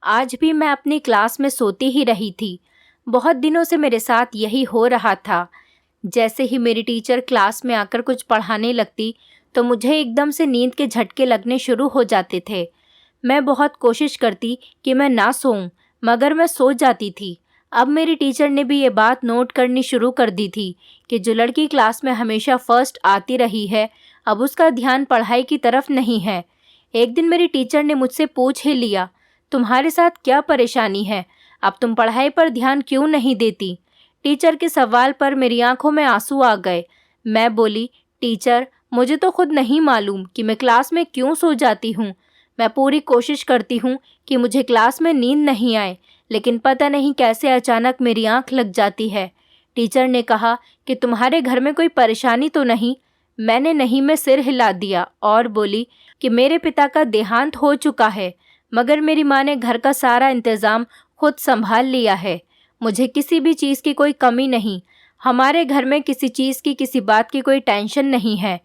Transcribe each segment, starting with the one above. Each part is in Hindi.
आज भी मैं अपनी क्लास में सोती ही रही थी। बहुत दिनों से मेरे साथ यही हो रहा था। जैसे ही मेरी टीचर क्लास में आकर कुछ पढ़ाने लगती तो मुझे एकदम से नींद के झटके लगने शुरू हो जाते थे। मैं बहुत कोशिश करती कि मैं ना सोऊं, मगर मैं सो जाती थी। अब मेरी टीचर ने भी ये बात नोट करनी शुरू कर दी थी कि जो लड़की क्लास में हमेशा फर्स्ट आती रही है, अब उसका ध्यान पढ़ाई की तरफ नहीं है। एक दिन मेरी टीचर ने मुझसे पूछ ही लिया, तुम्हारे साथ क्या परेशानी है? अब तुम पढ़ाई पर ध्यान क्यों नहीं देती? टीचर के सवाल पर मेरी आंखों में आंसू आ गए। मैं बोली, टीचर, मुझे तो खुद नहीं मालूम कि मैं क्लास में क्यों सो जाती हूँ। मैं पूरी कोशिश करती हूँ कि मुझे क्लास में नींद नहीं आए, लेकिन पता नहीं कैसे अचानक मेरी आंख लग जाती है। टीचर ने कहा कि तुम्हारे घर में कोई परेशानी तो नहीं? मैंने नहीं में सिर हिला दिया और बोली कि मेरे पिता का देहांत हो चुका है, मगर मेरी माँ ने घर का सारा इंतज़ाम खुद संभाल लिया है। मुझे किसी भी चीज़ की कोई कमी नहीं। हमारे घर में किसी चीज़ की, किसी बात की कोई टेंशन नहीं है।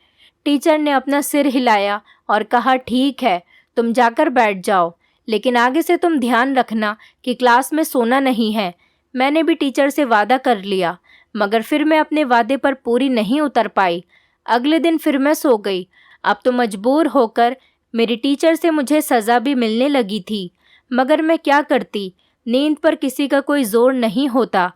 टीचर ने अपना सिर हिलाया और कहा, ठीक है, तुम जाकर बैठ जाओ, लेकिन आगे से तुम ध्यान रखना कि क्लास में सोना नहीं है। मैंने भी टीचर से वादा कर लिया, मगर फिर मैं अपने वादे पर पूरी नहीं उतर पाई। अगले दिन फिर मैं सो गई। अब तो मजबूर होकर मेरी टीचर से मुझे सज़ा भी मिलने लगी थी, मगर मैं क्या करती? नींद पर किसी का कोई जोर नहीं होता।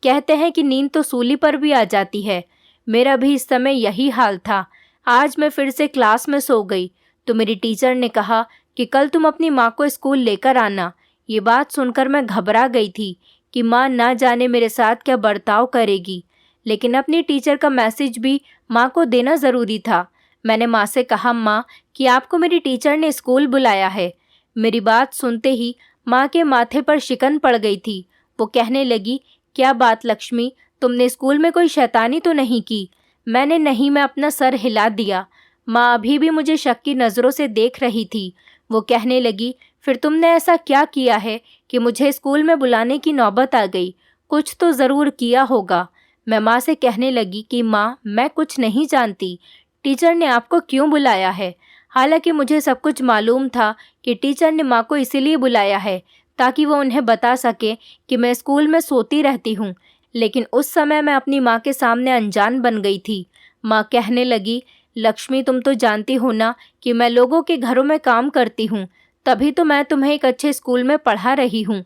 कहते हैं कि नींद तो सूली पर भी आ जाती है। मेरा भी इस समय यही हाल था। आज मैं फिर से क्लास में सो गई तो मेरी टीचर ने कहा कि कल तुम अपनी माँ को स्कूल लेकर आना। ये बात सुनकर मैं घबरा गई थी कि माँ ना जाने मेरे साथ क्या बर्ताव करेगी, लेकिन अपनी टीचर का मैसेज भी माँ को देना ज़रूरी था। मैंने माँ से कहा, माँ, कि आपको मेरी टीचर ने स्कूल बुलाया है। मेरी बात सुनते ही माँ के माथे पर शिकन पड़ गई थी। वो कहने लगी, क्या बात लक्ष्मी, तुमने स्कूल में कोई शैतानी तो नहीं की? मैंने नहीं में अपना सर हिला दिया। माँ अभी भी मुझे शक की नज़रों से देख रही थी। वो कहने लगी, फिर तुमने ऐसा क्या किया है कि मुझे स्कूल में बुलाने की नौबत आ गई? कुछ तो ज़रूर किया होगा। मैं माँ से कहने लगी कि माँ, मैं कुछ नहीं जानती। टीचर ने आपको क्यों बुलाया है? हालांकि मुझे सब कुछ मालूम था कि टीचर ने माँ को इसीलिए बुलाया है ताकि वो उन्हें बता सके कि मैं स्कूल में सोती रहती हूँ, लेकिन उस समय मैं अपनी माँ के सामने अनजान बन गई थी। माँ कहने लगी, लक्ष्मी, तुम तो जानती हो ना कि मैं लोगों के घरों में काम करती हूँ, तभी तो मैं तुम्हें एक अच्छे स्कूल में पढ़ा रही हूँ,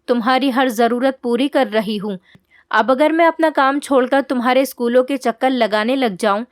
तुम्हारी हर ज़रूरत पूरी कर रही हूँ। अब अगर मैं अपना काम छोड़कर तुम्हारे स्कूलों के चक्कर लगाने लग जाऊँ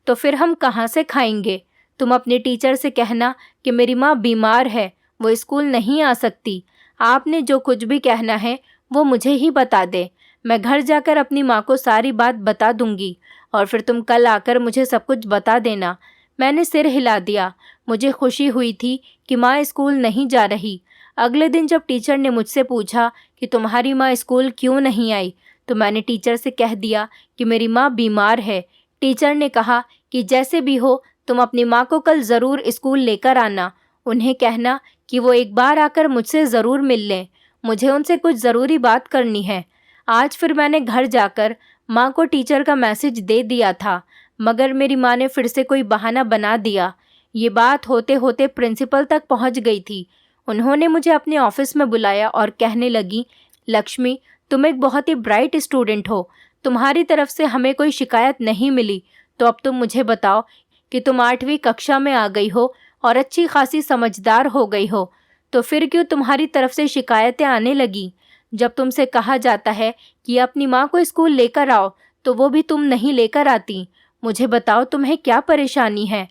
तो फिर हम कहाँ से खाएंगे? तुम अपने टीचर से कहना कि मेरी माँ बीमार है, वो स्कूल नहीं आ सकती। आपने जो कुछ भी कहना है वो मुझे ही बता दे। मैं घर जाकर अपनी माँ को सारी बात बता दूंगी और फिर तुम कल आकर मुझे सब कुछ बता देना। मैंने सिर हिला दिया। मुझे खुशी हुई थी कि माँ स्कूल नहीं जा रही। अगले दिन जब टीचर ने मुझसे पूछा कि तुम्हारी माँ स्कूल क्यों नहीं आई, तो मैंने टीचर से कह दिया कि मेरी माँ बीमार है। टीचर ने कहा कि जैसे भी हो तुम अपनी माँ को कल ज़रूर स्कूल लेकर आना। उन्हें कहना कि वो एक बार आकर मुझसे ज़रूर मिल लें, मुझे उनसे कुछ ज़रूरी बात करनी है। आज फिर मैंने घर जाकर माँ को टीचर का मैसेज दे दिया था, मगर मेरी माँ ने फिर से कोई बहाना बना दिया। ये बात होते होते प्रिंसिपल तक पहुँच गई थी। उन्होंने मुझे अपने ऑफिस में बुलाया और कहने लगी, लक्ष्मी, तुम एक बहुत ही ब्राइट स्टूडेंट हो, तुम्हारी तरफ से हमें कोई शिकायत नहीं मिली, तो अब तुम मुझे बताओ कि तुम 8वीं कक्षा में आ गई हो और अच्छी खासी समझदार हो गई हो, तो फिर क्यों तुम्हारी तरफ से शिकायतें आने लगी? जब तुमसे कहा जाता है कि अपनी माँ को स्कूल लेकर आओ तो वो भी तुम नहीं लेकर आती। मुझे बताओ, तुम्हें क्या परेशानी है?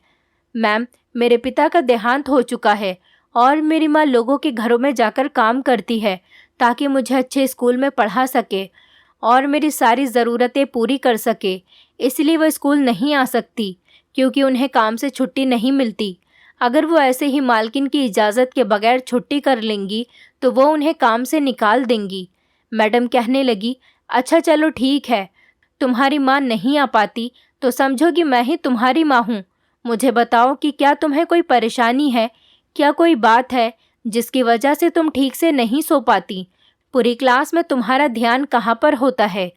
मैम, मेरे पिता का देहांत हो चुका है और मेरी माँ लोगों के घरों में जाकर काम करती है ताकि मुझे अच्छे स्कूल में पढ़ा सके और मेरी सारी ज़रूरतें पूरी कर सके। इसलिए वो स्कूल नहीं आ सकती क्योंकि उन्हें काम से छुट्टी नहीं मिलती। अगर वो ऐसे ही मालकिन की इजाज़त के बगैर छुट्टी कर लेंगी तो वो उन्हें काम से निकाल देंगी। मैडम कहने लगी, अच्छा चलो ठीक है, तुम्हारी माँ नहीं आ पाती तो समझो कि मैं ही तुम्हारी माँ हूँ। मुझे बताओ कि क्या तुम्हें कोई परेशानी है? क्या कोई बात है जिसकी वजह से तुम ठीक से नहीं सो पाती? पूरी क्लास में तुम्हारा ध्यान कहाँ पर होता है?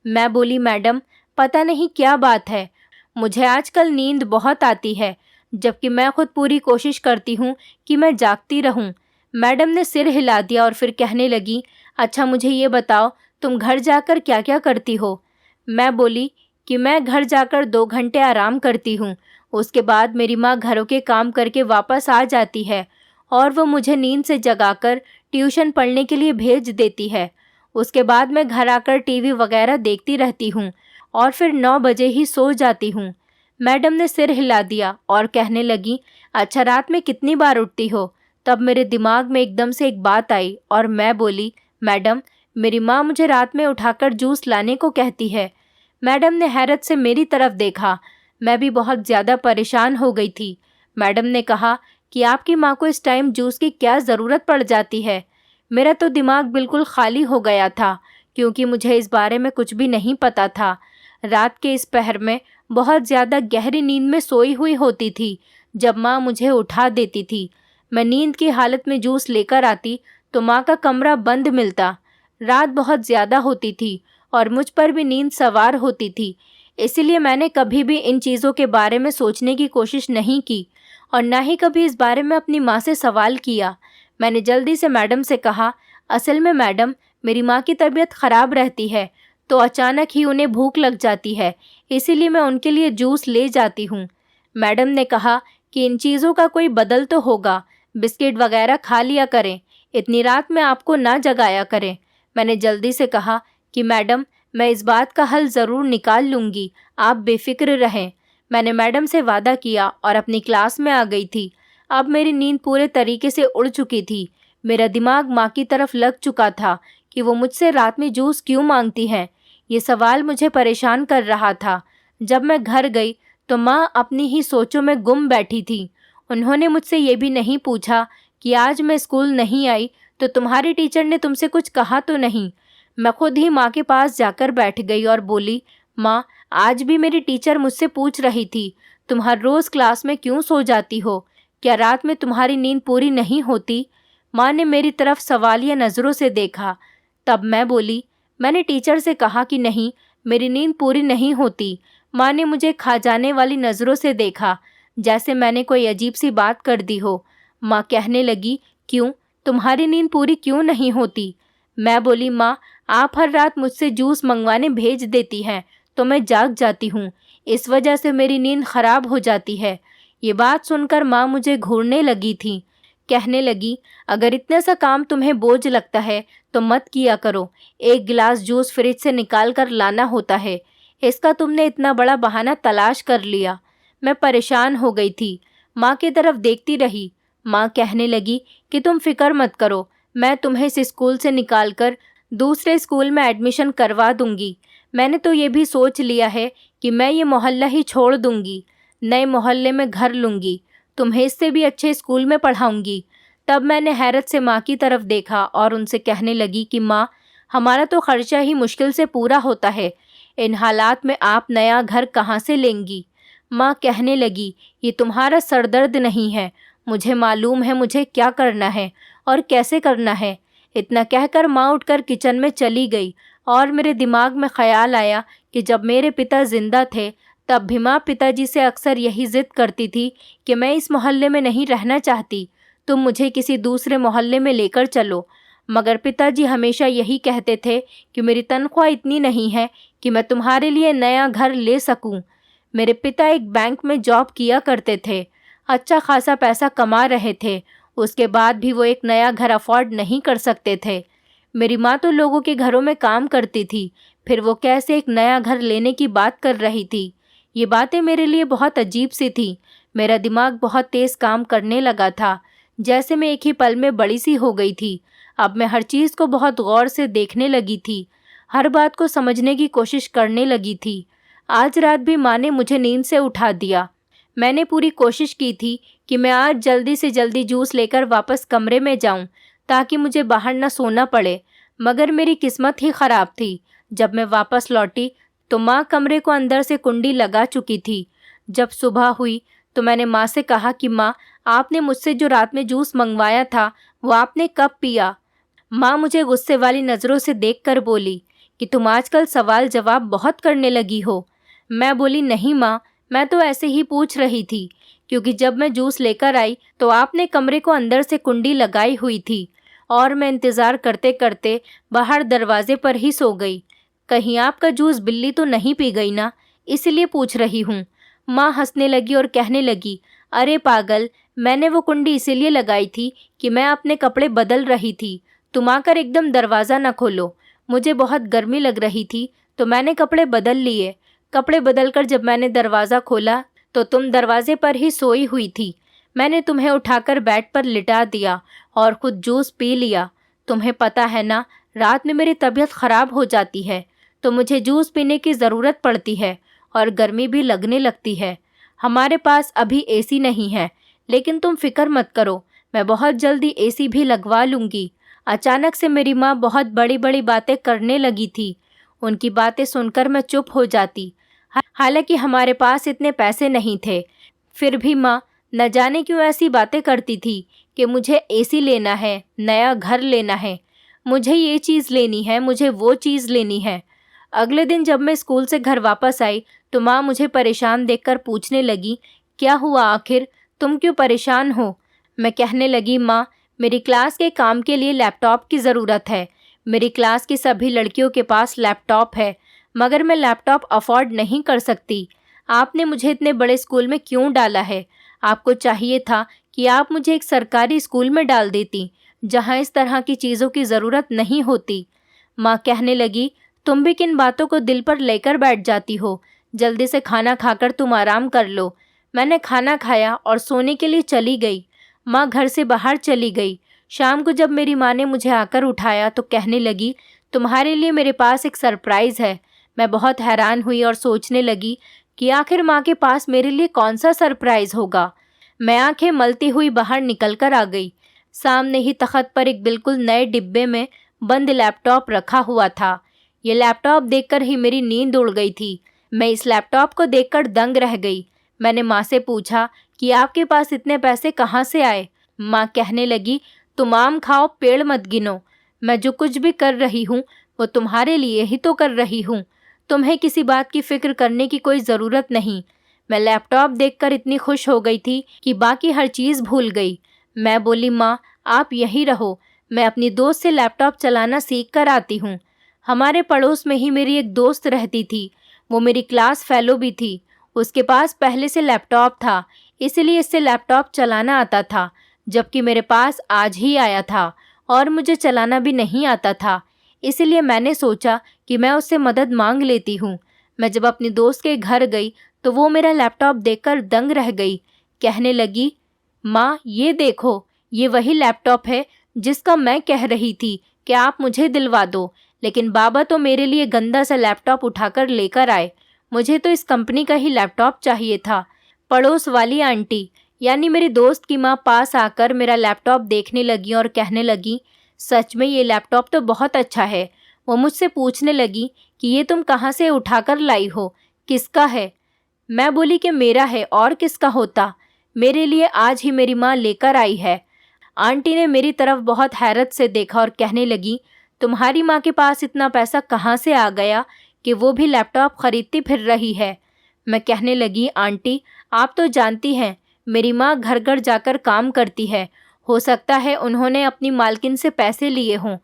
मैं बोली, मैडम, पता नहीं क्या बात है, मुझे आजकल नींद बहुत आती है, जबकि मैं खुद पूरी कोशिश करती हूँ कि मैं जागती रहूँ। मैडम ने सिर हिला दिया और फिर कहने लगी, अच्छा मुझे ये बताओ, तुम घर जाकर क्या क्या करती हो? मैं बोली कि मैं घर जाकर 2 घंटे आराम करती हूँ। उसके बाद मेरी माँ घरों के काम करके वापस आ जाती है और वो मुझे नींद से जगाकर ट्यूशन पढ़ने के लिए भेज देती है। उसके बाद मैं घर आकर टीवी वगैरह देखती रहती हूँ और फिर 9 बजे ही सो जाती हूँ। मैडम ने सिर हिला दिया और कहने लगी, अच्छा रात में कितनी बार उठती हो? तब मेरे दिमाग में एकदम से एक बात आई और मैं बोली, मैडम मेरी माँ मुझे रात में उठाकर जूस लाने को कहती है। मैडम ने हैरत से मेरी तरफ देखा। मैं भी बहुत ज़्यादा परेशान हो गई थी। मैडम ने कहा कि आपकी माँ को इस टाइम जूस की क्या ज़रूरत पड़ जाती है? मेरा तो दिमाग बिल्कुल खाली हो गया था क्योंकि मुझे इस बारे में कुछ भी नहीं पता था। रात के इस पहर में बहुत ज़्यादा गहरी नींद में सोई हुई होती थी जब माँ मुझे उठा देती थी। मैं नींद की हालत में जूस लेकर आती तो माँ का कमरा बंद मिलता। रात बहुत ज़्यादा होती थी और मुझ पर भी नींद सवार होती थी, इसीलिए मैंने कभी भी इन चीज़ों के बारे में सोचने की कोशिश नहीं की और ना ही कभी इस बारे में अपनी माँ से सवाल किया। मैंने जल्दी से मैडम से कहा, असल में मैडम मेरी माँ की तबीयत ख़राब रहती है तो अचानक ही उन्हें भूख लग जाती है, इसीलिए मैं उनके लिए जूस ले जाती हूँ। मैडम ने कहा कि इन चीज़ों का कोई बदल तो होगा, बिस्किट वगैरह खा लिया करें, इतनी रात में आपको ना जगाया करें। मैंने जल्दी से कहा कि मैडम मैं इस बात का हल ज़रूर निकाल लूँगी, आप बेफिक्र रहें। मैंने मैडम से वादा किया और अपनी क्लास में आ गई थी। अब मेरी नींद पूरे तरीके से उड़ चुकी थी। मेरा दिमाग माँ की तरफ लग चुका था कि वो मुझसे रात में जूस क्यों मांगती हैं। ये सवाल मुझे परेशान कर रहा था। जब मैं घर गई तो माँ अपनी ही सोचों में गुम बैठी थी। उन्होंने मुझसे ये भी नहीं पूछा कि आज मैं स्कूल नहीं आई तो तुम्हारी टीचर ने तुमसे कुछ कहा तो नहीं। मैं खुद ही माँ के पास जाकर बैठ गई और बोली, माँ आज भी मेरी टीचर मुझसे पूछ रही थी, तुम हर रोज़ क्लास में क्यों सो जाती हो? क्या रात में तुम्हारी नींद पूरी नहीं होती? माँ ने मेरी तरफ सवालिया नज़रों से देखा। तब मैं बोली, मैंने टीचर से कहा कि नहीं, मेरी नींद पूरी नहीं होती। माँ ने मुझे खा जाने वाली नज़रों से देखा, जैसे मैंने कोई अजीब सी बात कर दी हो। माँ कहने लगी, क्यों, तुम्हारी नींद पूरी क्यों नहीं होती? मैं बोली, माँ आप हर रात मुझसे जूस मंगवाने भेज देती हैं तो मैं जाग जाती हूँ, इस वजह से मेरी नींद खराब हो जाती है। ये बात सुनकर माँ मुझे घूरने लगी थी। कहने लगी, अगर इतना सा काम तुम्हें बोझ लगता है तो मत किया करो, 1 गिलास जूस फ्रिज से निकाल कर लाना होता है, इसका तुमने इतना बड़ा बहाना तलाश कर लिया। मैं परेशान हो गई थी, माँ की तरफ देखती रही। माँ कहने लगी कि तुम फिक्र मत करो, मैं तुम्हें इस स्कूल से निकाल कर दूसरे स्कूल में एडमिशन करवा दूंगी। मैंने तो ये भी सोच लिया है कि मैं ये मोहल्ला ही छोड़ दूंगी, नए मोहल्ले में घर लूंगी, तुम्हें इससे भी अच्छे स्कूल में पढ़ाऊंगी। तब मैंने हैरत से माँ की तरफ देखा और उनसे कहने लगी कि माँ हमारा तो खर्चा ही मुश्किल से पूरा होता है, इन हालात में आप नया घर कहाँ से लेंगी? माँ कहने लगी, ये तुम्हारा सरदर्द नहीं है, मुझे मालूम है मुझे क्या करना है और कैसे करना है। इतना कहकर माँ उठकर किचन में चली गई और मेरे दिमाग में ख्याल आया कि जब मेरे पिता जिंदा थे तब भी माँ पिताजी से अक्सर यही ज़िद करती थी कि मैं इस मोहल्ले में नहीं रहना चाहती, तुम मुझे किसी दूसरे मोहल्ले में लेकर चलो। मगर पिताजी हमेशा यही कहते थे कि मेरी तनख्वाह इतनी नहीं है कि मैं तुम्हारे लिए नया घर ले सकूं। मेरे पिता एक बैंक में जॉब किया करते थे, अच्छा खासा पैसा कमा रहे थे, उसके बाद भी वो एक नया घर अफोर्ड नहीं कर सकते थे। मेरी माँ तो लोगों के घरों में काम करती थी, फिर वो कैसे एक नया घर लेने की बात कर रही थी? ये बातें मेरे लिए बहुत अजीब सी थी। मेरा दिमाग बहुत तेज़ काम करने लगा था, जैसे मैं एक ही पल में बड़ी सी हो गई थी। अब मैं हर चीज़ को बहुत गौर से देखने लगी थी, हर बात को समझने की कोशिश करने लगी थी। आज रात भी माँ ने मुझे नींद से उठा दिया। मैंने पूरी कोशिश की थी कि मैं आज जल्दी से जल्दी जूस लेकर वापस कमरे में जाऊं ताकि मुझे बाहर न सोना पड़े, मगर मेरी किस्मत ही ख़राब थी। जब मैं वापस लौटी तो माँ कमरे को अंदर से कुंडी लगा चुकी थी। जब सुबह हुई तो मैंने माँ से कहा कि माँ आपने मुझसे जो रात में जूस मंगवाया था वो आपने कब पिया? माँ मुझे गुस्से वाली नज़रों से देखकर बोली कि तुम आजकल सवाल जवाब बहुत करने लगी हो। मैं बोली, नहीं माँ, मैं तो ऐसे ही पूछ रही थी क्योंकि जब मैं जूस लेकर आई तो आपने कमरे को अंदर से कुंडी लगाई हुई थी और मैं इंतज़ार करते करते बाहर दरवाजे पर ही सो गई। कहीं आपका जूस बिल्ली तो नहीं पी गई ना, इसलिए पूछ रही हूँ। माँ हंसने लगी और कहने लगी, अरे पागल, मैंने वो कुंडी इसीलिए लगाई थी कि मैं अपने कपड़े बदल रही थी। तुम आकर एकदम दरवाज़ा न खोलो। मुझे बहुत गर्मी लग रही थी तो मैंने कपड़े बदल लिए। कपड़े बदलकर जब मैंने दरवाज़ा खोला तो तुम दरवाजे पर ही सोई हुई थी। मैंने तुम्हें उठाकर बेड पर लिटा दिया और खुद जूस पी लिया। तुम्हें पता है ना, रात में मेरी तबीयत ख़राब हो जाती है तो मुझे जूस पीने की ज़रूरत पड़ती है और गर्मी भी लगने लगती है। हमारे पास अभी एसी नहीं है, लेकिन तुम फिक्र मत करो, मैं बहुत जल्दी एसी भी लगवा लूँगी। अचानक से मेरी माँ बहुत बड़ी बड़ी बातें करने लगी थी। उनकी बातें सुनकर मैं चुप हो जाती। हालांकि हमारे पास इतने पैसे नहीं थे, फिर भी माँ न जाने क्यों ऐसी बातें करती थी कि मुझे एसी लेना है, नया घर लेना है, मुझे ये चीज़ लेनी है, मुझे वो चीज़ लेनी है। अगले दिन जब मैं स्कूल से घर वापस आई तो माँ मुझे परेशान देखकर पूछने लगी, क्या हुआ आखिर, तुम क्यों परेशान हो? मैं कहने लगी, माँ मेरी क्लास के काम के लिए लैपटॉप की ज़रूरत है। मेरी क्लास की सभी लड़कियों के पास लैपटॉप है, मगर मैं लैपटॉप अफोर्ड नहीं कर सकती। आपने मुझे इतने बड़े स्कूल में क्यों डाला है? आपको चाहिए था कि आप मुझे एक सरकारी स्कूल में डाल देती जहाँ इस तरह की चीज़ों की ज़रूरत नहीं होती। माँ कहने लगी, तुम भी किन बातों को दिल पर लेकर बैठ जाती हो? जल्दी से खाना खाकर तुम आराम कर लो। मैंने खाना खाया और सोने के लिए चली गई। माँ घर से बाहर चली गई। शाम को जब मेरी माँ ने मुझे आकर उठाया तो कहने लगी, तुम्हारे लिए मेरे पास एक सरप्राइज़ है। मैं बहुत हैरान हुई और सोचने लगी कि आखिर माँ के पास मेरे लिए कौन सा सरप्राइज़ होगा। मैं आंखें मलती हुई बाहर निकल कर आ गई। सामने ही तख्त पर एक बिल्कुल नए डिब्बे में बंद लैपटॉप रखा हुआ था। ये लैपटॉप देखकर ही मेरी नींद उड़ गई थी। मैं इस लैपटॉप को देखकर दंग रह गई। मैंने माँ से पूछा कि आपके पास इतने पैसे कहाँ से आए? माँ कहने लगी, तुम आम खाओ, पेड़ मत गिनो। मैं जो कुछ भी कर रही हूँ वो तुम्हारे लिए ही तो कर रही हूँ। तुम्हें किसी बात की फ़िक्र करने की कोई ज़रूरत नहीं। मैं लैपटॉप देखकर इतनी खुश हो गई थी कि बाकी हर चीज़ भूल गई। मैं बोली, माँ आप यहीं रहो, मैं अपनी दोस्त से लैपटॉप चलाना सीख कर आती हूँ। हमारे पड़ोस में ही मेरी एक दोस्त रहती थी। वो मेरी क्लास फेलो भी थी। उसके पास पहले से लैपटॉप था, इसलिए इससे लैपटॉप चलाना आता था, जबकि मेरे पास आज ही आया था और मुझे चलाना भी नहीं आता था। इसलिए मैंने सोचा कि मैं उससे मदद मांग लेती हूँ। मैं जब अपनी दोस्त के घर गई तो वो मेरा लैपटॉप देखकर दंग रह गई। कहने लगी, माँ ये देखो, ये वही लैपटॉप है जिसका मैं कह रही थी कि आप मुझे दिलवा दो, लेकिन बाबा तो मेरे लिए गंदा सा लैपटॉप उठाकर लेकर आए। मुझे तो इस कंपनी का ही लैपटॉप चाहिए था। पड़ोस वाली आंटी यानी मेरी दोस्त की माँ पास आकर मेरा लैपटॉप देखने लगी और कहने लगी, सच में ये लैपटॉप तो बहुत अच्छा है। वो मुझसे पूछने लगी कि ये तुम कहाँ से उठाकर लाई हो, किसका है? मैं बोली कि मेरा है, और किसका होता, मेरे लिए आज ही मेरी माँ लेकर आई है। आंटी ने मेरी तरफ बहुत हैरत से देखा और कहने लगी, तुम्हारी माँ के पास इतना पैसा कहाँ से आ गया कि वो भी लैपटॉप खरीदती फिर रही है? मैं कहने लगी, आंटी आप तो जानती हैं मेरी माँ घर घर जाकर काम करती है, हो सकता है उन्होंने अपनी मालकिन से पैसे लिए हों।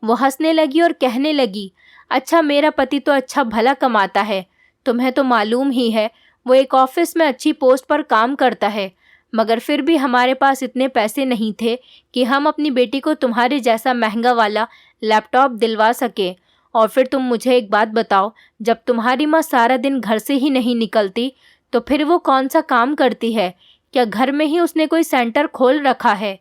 वो हंसने लगी और कहने लगी, अच्छा मेरा पति तो अच्छा भला कमाता है, तुम्हें तो मालूम ही है, वो एक ऑफिस में अच्छी पोस्ट पर काम करता है, मगर फिर भी हमारे पास इतने पैसे नहीं थे कि हम अपनी बेटी को तुम्हारे जैसा महंगा वाला लैपटॉप दिलवा सके। और फिर तुम मुझे एक बात बताओ, जब तुम्हारी माँ सारा दिन घर से ही नहीं निकलती तो फिर वो कौन सा काम करती है? क्या घर में ही उसने कोई सेंटर खोल रखा है?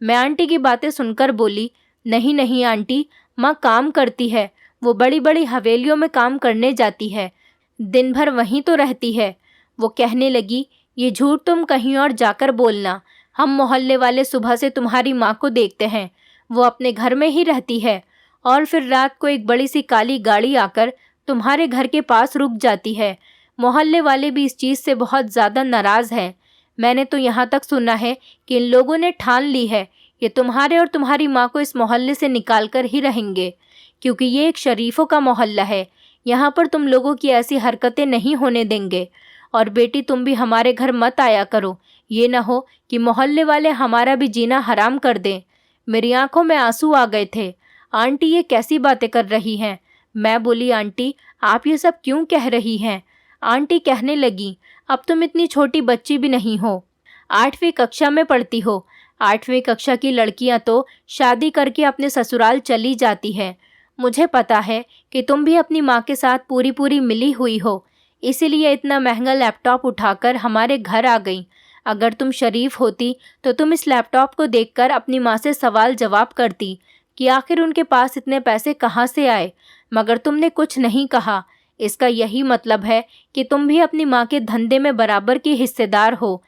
मैं आंटी की बातें सुनकर बोली, नहीं नहीं आंटी, माँ काम करती है, वो बड़ी बड़ी हवेलियों में काम करने जाती है, दिन भर वहीं तो रहती है। वो कहने लगी, ये झूठ तुम कहीं और जाकर बोलना, हम मोहल्ले वाले सुबह से तुम्हारी माँ को देखते हैं, वो अपने घर में ही रहती है और फिर रात को एक बड़ी सी काली गाड़ी आकर तुम्हारे घर के पास रुक जाती है। मोहल्ले वाले भी इस चीज़ से बहुत ज़्यादा नाराज़ हैं। मैंने तो यहाँ तक सुना है कि इन लोगों ने ठान ली है ये तुम्हारे और तुम्हारी माँ को इस मोहल्ले से निकाल कर ही रहेंगे, क्योंकि ये एक शरीफों का मोहल्ला है। यहाँ पर तुम लोगों की ऐसी हरकतें नहीं होने देंगे। और बेटी तुम भी हमारे घर मत आया करो, ये ना हो कि मोहल्ले वाले हमारा भी जीना हराम कर दें। मेरी आंखों में आंसू आ गए थे। आंटी ये कैसी बातें कर रही हैं? मैं बोली, आंटी आप ये सब क्यों कह रही हैं? आंटी कहने लगी, अब तुम इतनी छोटी बच्ची भी नहीं हो, 8वीं कक्षा में पढ़ती हो। 8वीं कक्षा की लड़कियां तो शादी करके अपने ससुराल चली जाती हैं। मुझे पता है कि तुम भी अपनी माँ के साथ पूरी पूरी मिली हुई हो, इसीलिए इतना महंगा लैपटॉप उठाकर हमारे घर आ गई। अगर तुम शरीफ होती तो तुम इस लैपटॉप को देखकर अपनी माँ से सवाल जवाब करती कि आखिर उनके पास इतने पैसे कहाँ से आए, मगर तुमने कुछ नहीं कहा। इसका यही मतलब है कि तुम भी अपनी माँ के धंधे में बराबर की हिस्सेदार हो।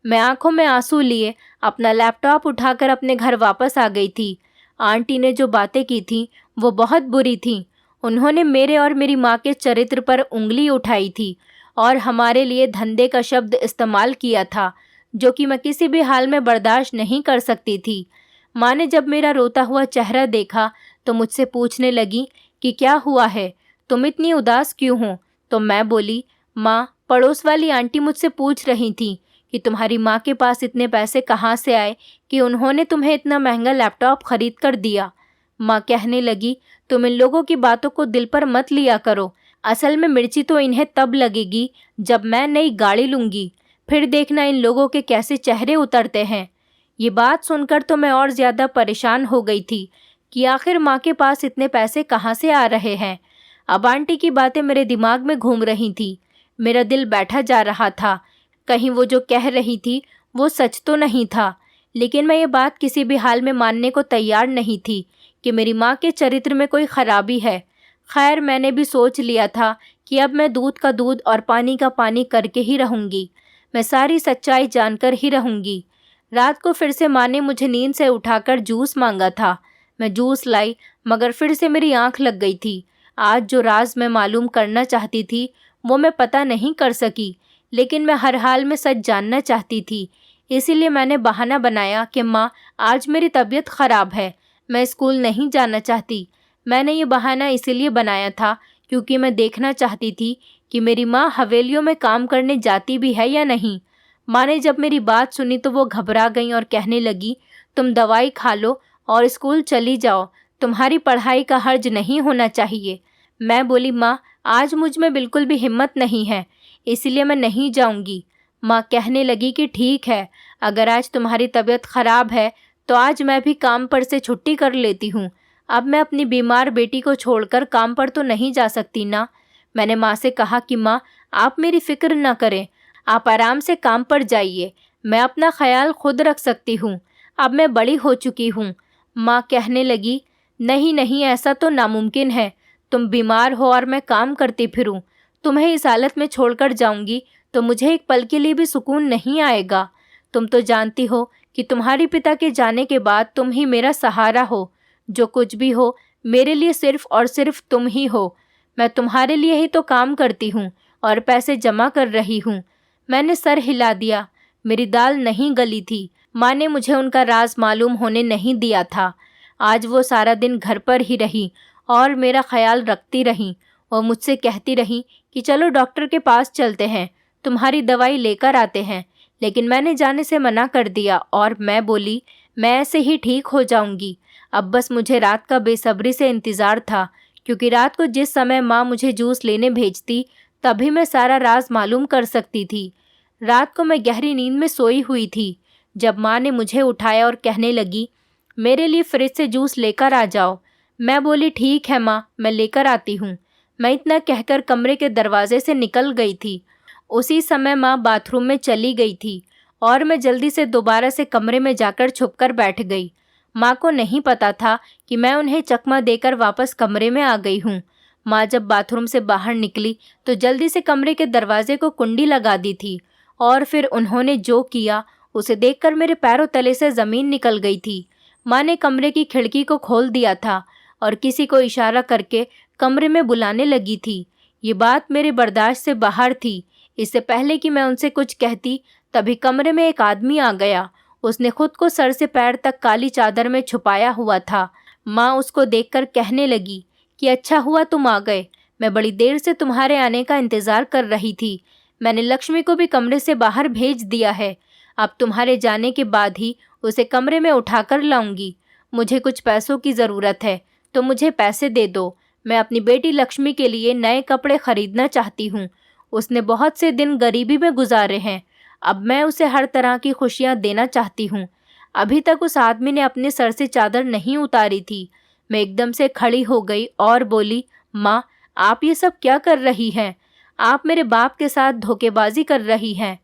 मैं आंखों में आंसू लिए अपना लैपटॉप उठाकर अपने घर वापस आ गई थी। आंटी ने जो बातें की थी वो बहुत बुरी थीं। उन्होंने मेरे और मेरी माँ के चरित्र पर उंगली उठाई थी और हमारे लिए धंधे का शब्द इस्तेमाल किया था, जो कि मैं किसी भी हाल में बर्दाश्त नहीं कर सकती थी। माँ ने जब मेरा रोता हुआ चेहरा देखा तो मुझसे पूछने लगी कि क्या हुआ है, तुम इतनी उदास क्यों हो? तो मैं बोली, माँ पड़ोस वाली आंटी मुझसे पूछ रही थी कि तुम्हारी माँ के पास इतने पैसे कहाँ से आए कि उन्होंने तुम्हें इतना महंगा लैपटॉप खरीद कर दिया। माँ कहने लगी, तुम इन लोगों की बातों को दिल पर मत लिया करो। असल में मिर्ची तो इन्हें तब लगेगी जब मैं नई गाड़ी लूँगी, फिर देखना इन लोगों के कैसे चेहरे उतरते हैं। ये बात सुनकर तो मैं और ज़्यादा परेशान हो गई थी कि आखिर माँ के पास इतने पैसे कहाँ से आ रहे हैं। अब आंटी की बातें मेरे दिमाग में घूम रही थी। मेरा दिल बैठा जा रहा था, कहीं वो जो कह रही थी वो सच तो नहीं था। लेकिन मैं ये बात किसी भी हाल में मानने को तैयार नहीं थी कि मेरी माँ के चरित्र में कोई खराबी है। खैर मैंने भी सोच लिया था कि अब मैं दूध का दूध और पानी का पानी करके ही रहूँगी। मैं सारी सच्चाई जानकर ही रहूँगी। रात को फिर से माँ ने मुझे नींद से उठाकर जूस मांगा था। मैं जूस लाई, मगर फिर से मेरी आँख लग गई थी। आज जो राज मैं मालूम करना चाहती थी वो मैं पता नहीं कर सकी, लेकिन मैं हर हाल में सच जानना चाहती थी। इसीलिए मैंने बहाना बनाया कि माँ आज मेरी तबीयत ख़राब है, मैं स्कूल नहीं जाना चाहती। मैंने ये बहाना इसीलिए बनाया था क्योंकि मैं देखना चाहती थी कि मेरी माँ हवेलियों में काम करने जाती भी है या नहीं। माँ ने जब मेरी बात सुनी तो वो घबरा गई और कहने लगी, तुम दवाई खा लो और स्कूल चली जाओ, तुम्हारी पढ़ाई का हर्ज नहीं होना चाहिए। मैं बोली, माँ आज मुझ में बिल्कुल भी हिम्मत नहीं है, इसलिए मैं नहीं जाऊंगी। माँ कहने लगी कि ठीक है, अगर आज तुम्हारी तबीयत ख़राब है तो आज मैं भी काम पर से छुट्टी कर लेती हूँ। अब मैं अपनी बीमार बेटी को छोड़कर काम पर तो नहीं जा सकती ना। मैंने माँ से कहा कि माँ आप मेरी फ़िक्र ना करें, आप आराम से काम पर जाइए, मैं अपना ख्याल खुद रख सकती हूँ, अब मैं बड़ी हो चुकी हूँ। माँ कहने लगी, नहीं नहीं ऐसा तो नामुमकिन है, तुम बीमार हो और मैं काम करती फिरूं, तुम्हें इस हालत में छोड़कर जाऊंगी तो मुझे एक पल के लिए भी सुकून नहीं आएगा। तुम तो जानती हो कि तुम्हारे पिता के जाने के बाद तुम ही मेरा सहारा हो, जो कुछ भी हो मेरे लिए सिर्फ और सिर्फ तुम ही हो। मैं तुम्हारे लिए ही तो काम करती हूँ और पैसे जमा कर रही हूँ। मैंने सर हिला दिया, मेरी दाल नहीं गली थी। माँ ने मुझे उनका राज मालूम होने नहीं दिया था। आज वो सारा दिन घर पर ही रही और मेरा ख्याल रखती रही और मुझसे कहती रही कि चलो डॉक्टर के पास चलते हैं, तुम्हारी दवाई लेकर आते हैं। लेकिन मैंने जाने से मना कर दिया और मैं बोली, मैं ऐसे ही ठीक हो जाऊंगी। अब बस मुझे रात का बेसब्री से इंतज़ार था, क्योंकि रात को जिस समय माँ मुझे जूस लेने भेजती तभी मैं सारा राज मालूम कर सकती थी। रात को मैं गहरी नींद में सोई हुई थी जब माँ ने मुझे उठाया और कहने लगी, मेरे लिए फ्रिज से जूस लेकर आ जाओ। मैं बोली, ठीक है माँ, मैं लेकर आती हूँ। मैं इतना कहकर कमरे के दरवाजे से निकल गई थी। उसी समय माँ बाथरूम में चली गई थी और मैं जल्दी से दोबारा से कमरे में जाकर छुपकर बैठ गई। माँ को नहीं पता था कि मैं उन्हें चकमा देकर वापस कमरे में आ गई हूँ। माँ जब बाथरूम से बाहर निकली तो जल्दी से कमरे के दरवाजे को कुंडी लगा दी थी और फिर उन्होंने जो किया उसे देखकर मेरे पैरों तले से ज़मीन निकल गई थी। माँ ने कमरे की खिड़की को खोल दिया था और किसी को इशारा करके कमरे में बुलाने लगी थी। ये बात मेरे बर्दाश्त से बाहर थी। इससे पहले कि मैं उनसे कुछ कहती तभी कमरे में एक आदमी आ गया। उसने खुद को सर से पैर तक काली चादर में छुपाया हुआ था। माँ उसको देखकर कहने लगी कि अच्छा हुआ तुम आ गए, मैं बड़ी देर से तुम्हारे आने का इंतज़ार कर रही थी। मैंने लक्ष्मी को भी कमरे से बाहर भेज दिया है। अब तुम्हारे जाने के बाद ही उसे कमरे में उठाकर लाऊंगी। मुझे कुछ पैसों की ज़रूरत है, तो मुझे पैसे दे दो। मैं अपनी बेटी लक्ष्मी के लिए नए कपड़े खरीदना चाहती हूँ। उसने बहुत से दिन गरीबी में गुजारे हैं। अब मैं उसे हर तरह की खुशियाँ देना चाहती हूँ। अभी तक उस आदमी ने अपने सर से चादर नहीं उतारी थी। मैं एकदम से खड़ी हो गई और बोली, माँ, आप ये सब क्या कर रही हैं? आप मेरे बाप के साथ धोखेबाजी कर रही हैं।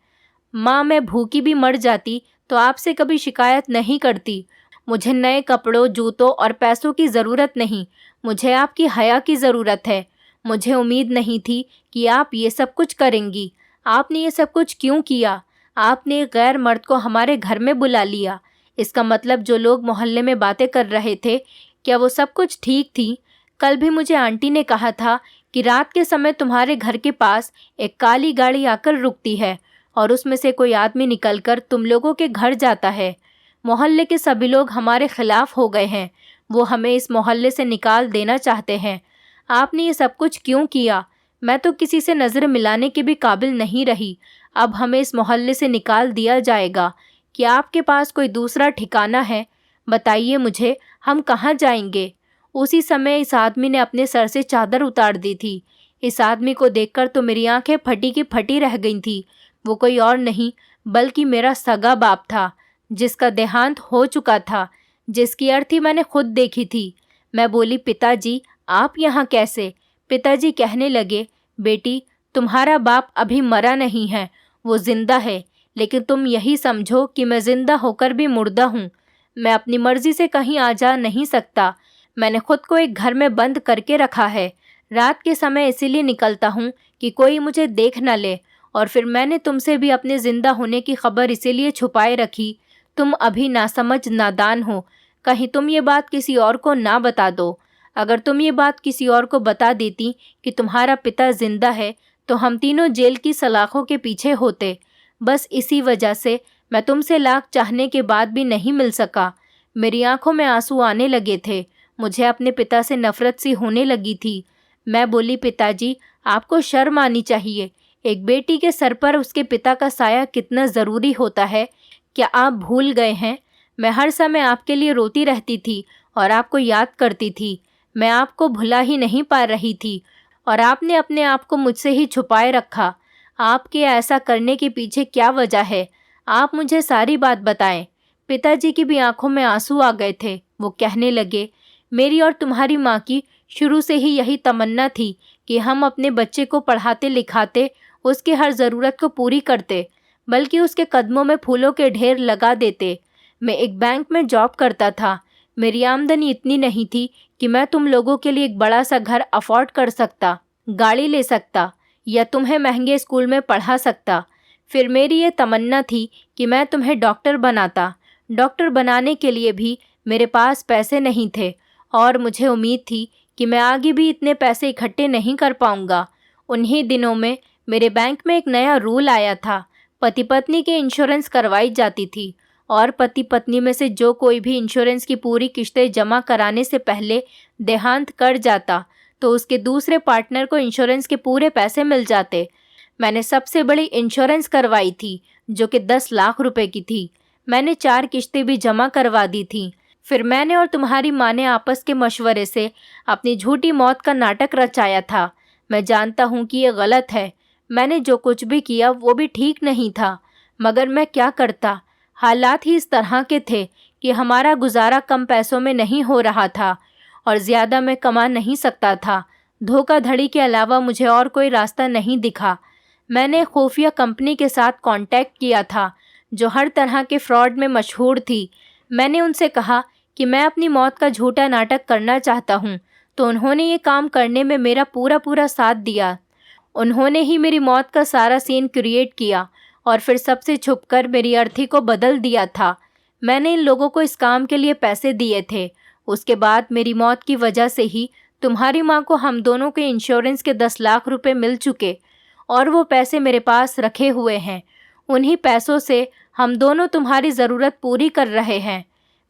माँ, मैं भूखी भी मर जाती तो आपसे कभी शिकायत नहीं करती। मुझे नए कपड़ों, जूतों और पैसों की ज़रूरत नहीं। मुझे आपकी हया की ज़रूरत है। मुझे उम्मीद नहीं थी कि आप ये सब कुछ करेंगी। आपने ये सब कुछ क्यों किया? आपने एक गैर मर्द को हमारे घर में बुला लिया। इसका मतलब जो लोग मोहल्ले में बातें कर रहे थे, क्या वो सब कुछ ठीक थी? कल भी मुझे आंटी ने कहा था कि रात के समय तुम्हारे घर के पास एक काली गाड़ी आकर रुकती है और उसमें से कोई आदमी निकलकर तुम लोगों के घर जाता है। मोहल्ले के सभी लोग हमारे खिलाफ हो गए हैं। वो हमें इस मोहल्ले से निकाल देना चाहते हैं। आपने ये सब कुछ क्यों किया? मैं तो किसी से नज़र मिलाने के भी काबिल नहीं रही। अब हमें इस मोहल्ले से निकाल दिया जाएगा। क्या आपके पास कोई दूसरा ठिकाना है? बताइए मुझे, हम कहाँ जाएंगे? उसी समय इस आदमी ने अपने सर से चादर उतार दी थी। इस आदमी को देखकर तो मेरी आंखें फटी की फटी रह गई थी। वो कोई और नहीं बल्कि मेरा सगा बाप था, जिसका देहांत हो चुका था, जिसकी अर्थी मैंने खुद देखी थी। मैं बोली, पिताजी, आप यहाँ कैसे? पिताजी कहने लगे, बेटी, तुम्हारा बाप अभी मरा नहीं है, वो जिंदा है। लेकिन तुम यही समझो कि मैं जिंदा होकर भी मुर्दा हूँ। मैं अपनी मर्जी से कहीं आ जा नहीं सकता। मैंने खुद को एक घर में बंद करके रखा है। रात के समय इसीलिए निकलता हूँ कि कोई मुझे देख न ले। और फिर मैंने तुमसे भी अपने ज़िंदा होने की खबर इसीलिए छुपाए रखी। तुम अभी नासमझ नादान हो। कहीं तुम ये बात किसी और को ना बता दो। अगर तुम ये बात किसी और को बता देती कि तुम्हारा पिता जिंदा है, तो हम तीनों जेल की सलाखों के पीछे होते। बस इसी वजह से मैं तुमसे लाख चाहने के बाद भी नहीं मिल सका। मेरी आंखों में आंसू आने लगे थे। मुझे अपने पिता से नफरत सी होने लगी थी। मैं बोली, पिताजी, आपको शर्म आनी चाहिए। एक बेटी के सर पर उसके पिता का साया कितना ज़रूरी होता है, क्या आप भूल गए हैं? मैं हर समय आपके लिए रोती रहती थी और आपको याद करती थी। मैं आपको भुला ही नहीं पा रही थी और आपने अपने आप को मुझसे ही छुपाए रखा। आपके ऐसा करने के पीछे क्या वजह है? आप मुझे सारी बात बताएं। पिताजी की भी आंखों में आंसू आ गए थे। वो कहने लगे, मेरी और तुम्हारी माँ की शुरू से ही यही तमन्ना थी कि हम अपने बच्चे को पढ़ाते लिखाते, उसकी हर ज़रूरत को पूरी करते, बल्कि उसके कदमों में फूलों के ढेर लगा देते। मैं एक बैंक में जॉब करता था। मेरी आमदनी इतनी नहीं थी कि मैं तुम लोगों के लिए एक बड़ा सा घर अफोर्ड कर सकता, गाड़ी ले सकता या तुम्हें महंगे स्कूल में पढ़ा सकता। फिर मेरी ये तमन्ना थी कि मैं तुम्हें डॉक्टर बनाता। डॉक्टर बनाने के लिए भी मेरे पास पैसे नहीं थे और मुझे उम्मीद थी कि मैं आगे भी इतने पैसे इकट्ठे नहीं कर पाऊंगा। उन्हीं दिनों में मेरे बैंक में एक नया रूल आया था। पति पत्नी के इंश्योरेंस करवाई जाती थी और पति पत्नी में से जो कोई भी इंश्योरेंस की पूरी किश्तें जमा कराने से पहले देहांत कर जाता तो उसके दूसरे पार्टनर को इंश्योरेंस के पूरे पैसे मिल जाते। मैंने सबसे बड़ी इंश्योरेंस करवाई थी, जो कि 10 लाख रुपए की थी। मैंने 4 किश्तें भी जमा करवा दी थी। फिर मैंने और तुम्हारी माँ ने आपस के मशवरे से अपनी झूठी मौत का नाटक रचाया था। मैं जानता हूँ कि ये गलत है। मैंने जो कुछ भी किया वो भी ठीक नहीं था, मगर मैं क्या करता? हालात ही इस तरह के थे कि हमारा गुजारा कम पैसों में नहीं हो रहा था और ज़्यादा मैं कमा नहीं सकता था। धोखाधड़ी के अलावा मुझे और कोई रास्ता नहीं दिखा। मैंने खुफिया कंपनी के साथ कांटेक्ट किया था, जो हर तरह के फ्रॉड में मशहूर थी। मैंने उनसे कहा कि मैं अपनी मौत का झूठा नाटक करना चाहता हूँ, तो उन्होंने ये काम करने में मेरा पूरा साथ दिया। उन्होंने ही मेरी मौत का सारा सीन क्रिएट किया और फिर सबसे छुपकर मेरी अर्थी को बदल दिया था। मैंने इन लोगों को इस काम के लिए पैसे दिए थे। उसके बाद मेरी मौत की वजह से ही तुम्हारी माँ को हम दोनों के इंश्योरेंस के 10 लाख रुपए मिल चुके और वो पैसे मेरे पास रखे हुए हैं। उन्हीं पैसों से हम दोनों तुम्हारी ज़रूरत पूरी कर रहे हैं।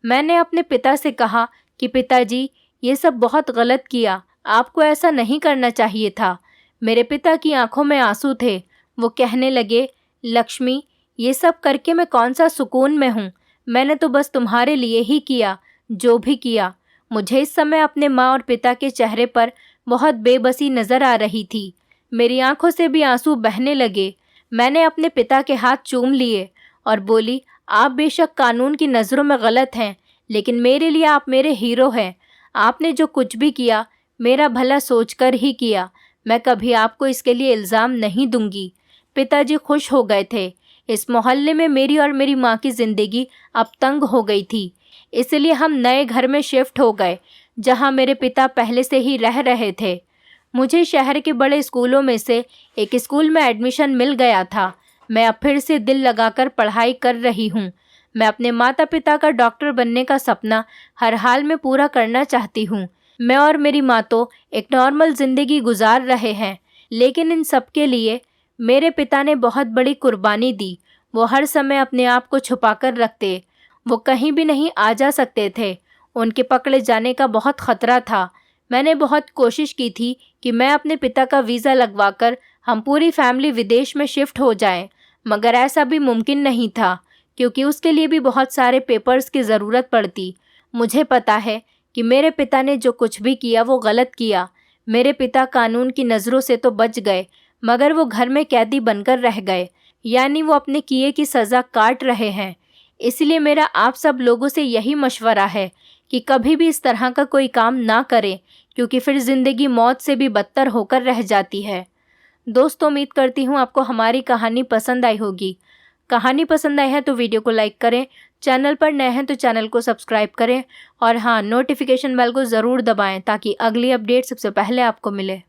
मैंने अपने पिता से कहा कि पिताजी, ये सब बहुत गलत किया, आपको ऐसा नहीं करना चाहिए था। मेरे पिता की आंखों में आंसू थे। वो कहने लगे, लक्ष्मी, ये सब करके मैं कौन सा सुकून में हूँ। मैंने तो बस तुम्हारे लिए ही किया जो भी किया। मुझे इस समय अपने माँ और पिता के चेहरे पर बहुत बेबसी नज़र आ रही थी। मेरी आंखों से भी आंसू बहने लगे। मैंने अपने पिता के हाथ चूम लिए और बोली, आप बेशक कानून की नज़रों में गलत हैं, लेकिन मेरे लिए आप मेरे हीरो हैं। आपने जो कुछ भी किया मेरा भला सोचकर ही किया। मैं कभी आपको इसके लिए इल्ज़ाम नहीं दूंगी। पिताजी खुश हो गए थे। इस मोहल्ले में मेरी और मेरी माँ की ज़िंदगी अब तंग हो गई थी, इसलिए हम नए घर में शिफ्ट हो गए जहाँ मेरे पिता पहले से ही रह रहे थे। मुझे शहर के बड़े स्कूलों में से एक स्कूल में एडमिशन मिल गया था। मैं अब फिर से दिल लगाकर पढ़ाई कर रही हूँ। मैं अपने माता पिता का डॉक्टर बनने का सपना हर हाल में पूरा करना चाहती हूँ। मैं और मेरी माँ तो एक नॉर्मल ज़िंदगी गुजार रहे हैं, लेकिन इन सब के लिए मेरे पिता ने बहुत बड़ी कुर्बानी दी। वो हर समय अपने आप को छुपा कर रखते। वो कहीं भी नहीं आ जा सकते थे। उनके पकड़े जाने का बहुत ख़तरा था। मैंने बहुत कोशिश की थी कि मैं अपने पिता का वीज़ा लगवाकर हम पूरी फैमिली विदेश में शिफ्ट हो जाएं, मगर ऐसा भी मुमकिन नहीं था, क्योंकि उसके लिए भी बहुत सारे पेपर्स की ज़रूरत पड़ती। मुझे पता है कि मेरे पिता ने जो कुछ भी किया वो गलत किया। मेरे पिता कानून की नज़रों से तो बच गए, मगर वो घर में कैदी बनकर रह गए, यानी वो अपने किए की सज़ा काट रहे हैं। इसलिए मेरा आप सब लोगों से यही मशवरा है कि कभी भी इस तरह का कोई काम ना करें, क्योंकि फिर ज़िंदगी मौत से भी बदतर होकर रह जाती है। दोस्तों, उम्मीद करती हूँ आपको हमारी कहानी पसंद आई होगी। कहानी पसंद आई है तो वीडियो को लाइक करें, चैनल पर नए हैं तो चैनल को सब्सक्राइब करें और हाँ, नोटिफिकेशन बेल को ज़रूर दबाएं ताकि अगली अपडेट सबसे पहले आपको मिले।